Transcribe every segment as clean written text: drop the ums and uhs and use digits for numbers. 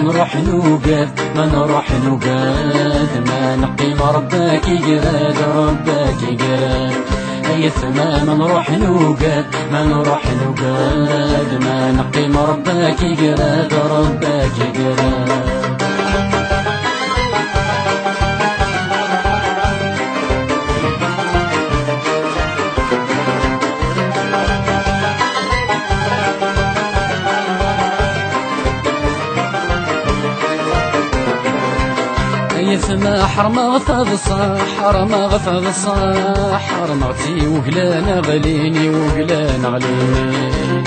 ما نروح نوقف ما نروح نوقف ما نقيم ربك يقرد ربك يقرد أي ثما ما نروح نوقف ما نروح نوقف ما نقيم ربك يقرد ربك يقرد يثما حرم غفظ صح حرم غفظ صح حرمتي وقلان غليني وقلان غليني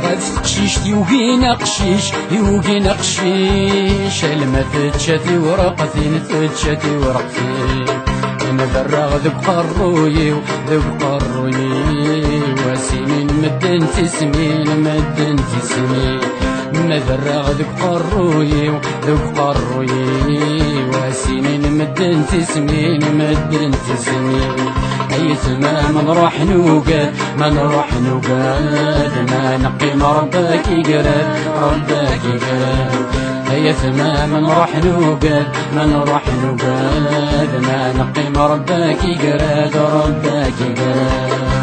غاف قشيش يوقينا قشيش يوقينا قشيش لما فتشتي ورقتي فتشتي ورقتي نبرغ ذب قروي وذب قروي وسنين مدن تسمين مدن تسمين نبرغ ذب قروي وذب قروي وسنين مدن تسمين مدن تسمين أي ثما ما نروح نوقد ما نروح نوقد ما نقيم ربك يقرد ربك يقرد أي ثما ما نروح نوقد ما نروح نوقد ما نقيم ربك يقرد ربك يقرد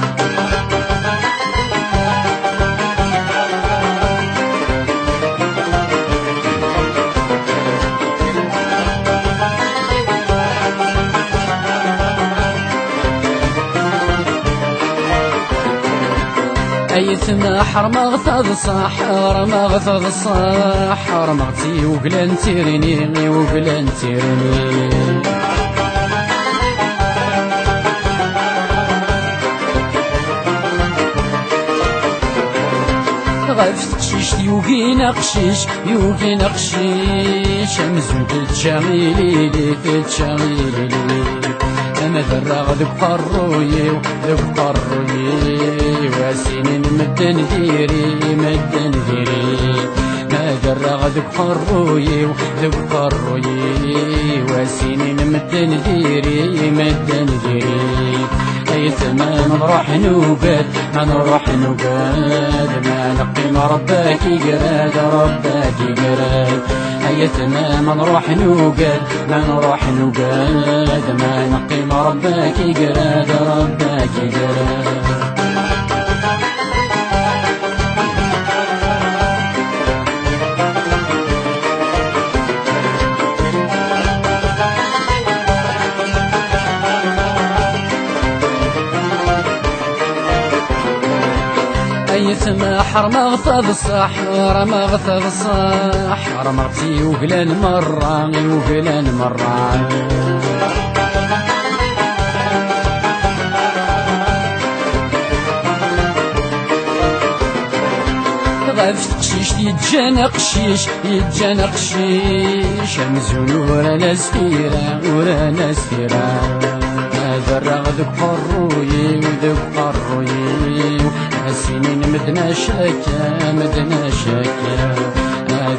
أي ثما حرم غثظ صح حرم غثظ صح حرمتي وقلان تيريني وقلان تيريني غاف قشيش يوقينا قشيش يوقينا قشيش مزود تشاغيلي لي تشاغيلي لي أما ذرغ ذب قروي وذب قروي وسنين مدن ديري مدن ديري ما ذرغ ذب قروي وذب قروي وسنين مدن ديري مدن ديري أي ثما نروح نوقد ما نروح نوقد ما نقيم ربك يقرد ربك يقرد أي ثما ما نروح نوقد ما نروح نوقد ما نقيم ربك يقرد ربك يقرد ثما حرم غفظ صح حرم غفظ صح حرمتي وقلان مرة وقلان مرة غاف قشيش يتجانا قشيش يتجانا قشيش مزون ورانا سفيرة ورانا سفيرة ذرغ ذب قروي وذب قروي السنين مدنا شاكا مدنا شاكا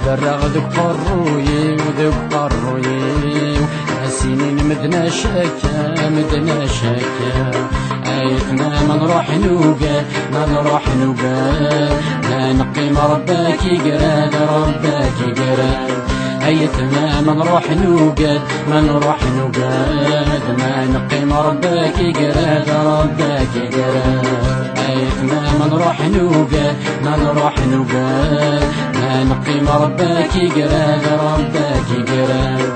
ذرغ ذب قروي وذب قروي السنين مدنا شاكا مدنا شاكا أيتنا ما نروح نوقد ما نروح نوقد ما نقيم ربك يقرد ربك يقرد أيتنا ما نروح نوقد ما نروح نوقد ما نقيم ربك يقرد ربك يقرد أيتنا ما نروح نوقد ما نروح نوقد ما نقيم ربك يقرد ربك يقرد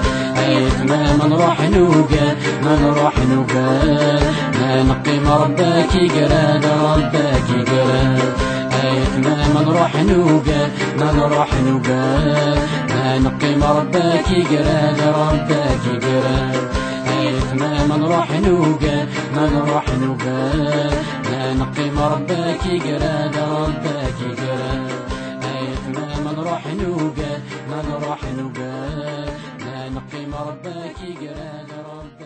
أيتنا ما نروح نوقد ما نروح نوقد ما نقيم ربك يقرد ربك يقرد أيتنا ما نروح نوقد ما نروح نوقد ما نقيم ربك يقرد ربك يقرد أيتنا ما نروح نوقد ما نروح نوقد ما نقيم ربك يقرد ربك يقرد أيتنا ما نروح نوقد ما نروح نوقد ما نقيم ربك يقرد ربك